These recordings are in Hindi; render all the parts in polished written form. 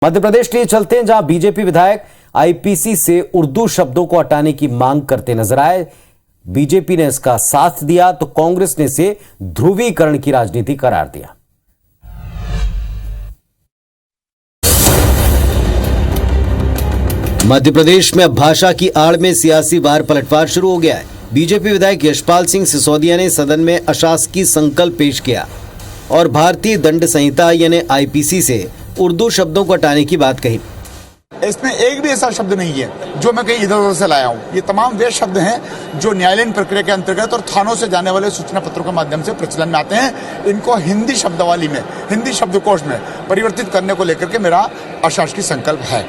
मध्य प्रदेश के लिए चलते हैं, जहां बीजेपी विधायक आईपीसी से उर्दू शब्दों को हटाने की मांग करते नजर आए। बीजेपी ने इसका साथ दिया तो कांग्रेस ने इसे ध्रुवीकरण की राजनीति करार दिया। मध्य प्रदेश में अब भाषा की आड़ में सियासी वार पलटवार शुरू हो गया है। बीजेपी विधायक यशपाल सिंह सिसोदिया ने सदन में अशासकीय संकल्प पेश किया और भारतीय दंड संहिता यानी आईपीसी से उर्दू शब्दों को हटाने की बात कही। इसमें एक भी ऐसा शब्द नहीं है जो मैं कहीं इधर उधर से लाया हूँ। ये तमाम वे शब्द हैं जो न्यायालयीन प्रक्रिया के अंतर्गत और थानों से जाने वाले सूचना पत्रों के माध्यम से प्रचलन में आते हैं। इनको हिंदी शब्दावली में, हिंदी शब्दकोश में परिवर्तित करने को लेकर के मेरा अशासकीय संकल्प है।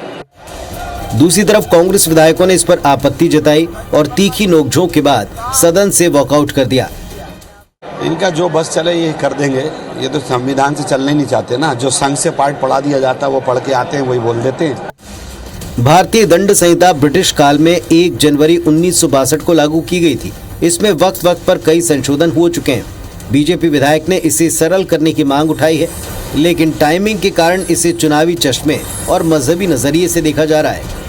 दूसरी तरफ कांग्रेस विधायकों ने इस पर आपत्ति जताई और तीखी नोकझोंक के बाद सदन से वॉकआउट कर दिया। इनका जो बस चले ये कर देंगे। ये तो संविधान से चलने नहीं चाहते ना। जो संघ से पाठ पढ़ा दिया जाता है वो पढ़ के आते हैं, वही बोल देते हैं। भारतीय दंड संहिता ब्रिटिश काल में 1 जनवरी 1962 को लागू की गई थी। इसमें वक्त वक्त पर कई संशोधन हो चुके हैं। बीजेपी विधायक ने इसे सरल करने की मांग उठाई है, लेकिन टाइमिंग के कारण इसे चुनावी चश्मे और मजहबी नजरिए से देखा जा रहा है।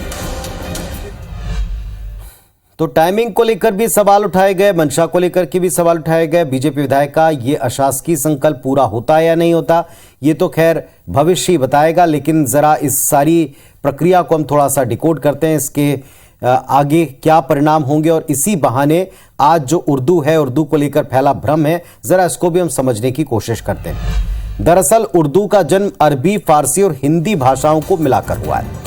तो टाइमिंग को लेकर भी सवाल उठाए गए, मंशा को लेकर के भी सवाल उठाए गए। बीजेपी विधायक का ये अशासकीय संकल्प पूरा होता है या नहीं होता, ये तो खैर भविष्य ही बताएगा। लेकिन जरा इस सारी प्रक्रिया को हम थोड़ा सा डिकोड करते हैं, इसके आगे क्या परिणाम होंगे। और इसी बहाने आज जो उर्दू है, उर्दू को लेकर फैला भ्रम है, जरा इसको भी हम समझने की कोशिश करते हैं। दरअसल उर्दू का जन्म अरबी, फारसी और हिंदी भाषाओं को मिलाकर हुआ है।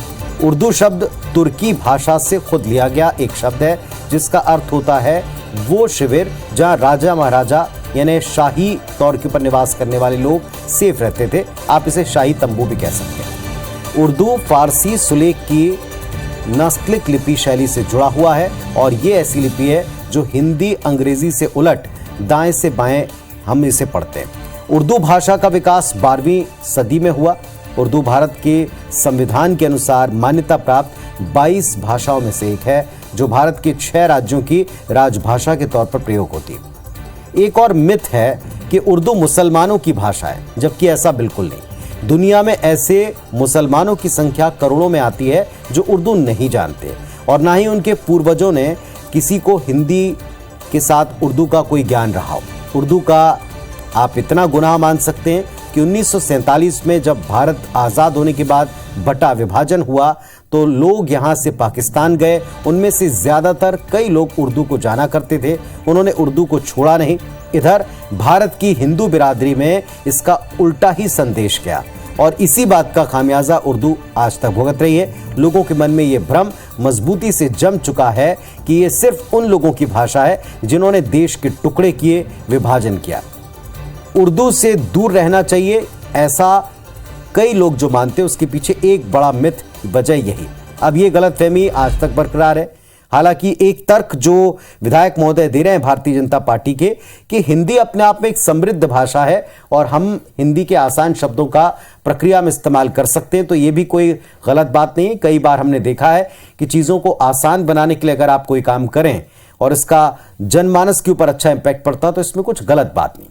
उर्दू शब्द तुर्की भाषा से खुद लिया गया एक शब्द है, जिसका अर्थ होता है वो शिविर जहां राजा महाराजा यानी शाही तौर के ऊपर निवास करने वाले लोग सेफ रहते थे। आप इसे शाही तंबू भी कह सकते हैं। उर्दू फारसी सुलेख की नस्लिक लिपि शैली से जुड़ा हुआ है और ये ऐसी लिपि है जो हिंदी अंग्रेजी से उलट दाएं से बाएं हम इसे पढ़ते हैं। उर्दू भाषा का विकास 12वीं सदी में हुआ। उर्दू भारत के संविधान के अनुसार मान्यता प्राप्त 22 भाषाओं में से एक है, जो भारत के 6 राज्यों की राजभाषा के तौर पर प्रयोग होती है। एक और मिथ है कि उर्दू मुसलमानों की भाषा है, जबकि ऐसा बिल्कुल नहीं। दुनिया में ऐसे मुसलमानों की संख्या करोड़ों में आती है जो उर्दू नहीं जानते, और ना ही उनके पूर्वजों ने किसी को हिंदी के साथ उर्दू का कोई ज्ञान रहा हो। उर्दू का आप इतना गुनाह मान सकते हैं कि 1947 में जब भारत आज़ाद होने के बाद बटा विभाजन हुआ तो लोग यहाँ से पाकिस्तान गए। उनमें से ज़्यादातर कई लोग उर्दू को जाना करते थे, उन्होंने उर्दू को छोड़ा नहीं। इधर भारत की हिंदू बिरादरी में इसका उल्टा ही संदेश गया और इसी बात का खामियाजा उर्दू आज तक भुगत रही है। लोगों के मन में ये भ्रम मजबूती से जम चुका है कि ये सिर्फ उन लोगों की भाषा है जिन्होंने देश के टुकड़े किए, विभाजन किया। उर्दू से दूर रहना चाहिए, ऐसा कई लोग जो मानते हैं, उसके पीछे एक बड़ा मिथ वजह यही। अब ये गलतफहमी आज तक बरकरार है। हालांकि एक तर्क जो विधायक महोदय दे रहे हैं भारतीय जनता पार्टी के, कि हिंदी अपने आप में एक समृद्ध भाषा है और हम हिंदी के आसान शब्दों का प्रक्रिया में इस्तेमाल कर सकते हैं, तो ये भी कोई गलत बात नहीं है। कई बार हमने देखा है कि चीज़ों को आसान बनाने के लिए अगर आप कोई काम करें और इसका जनमानस के ऊपर अच्छा इंपैक्ट पड़ता है तो इसमें कुछ गलत बात नहीं।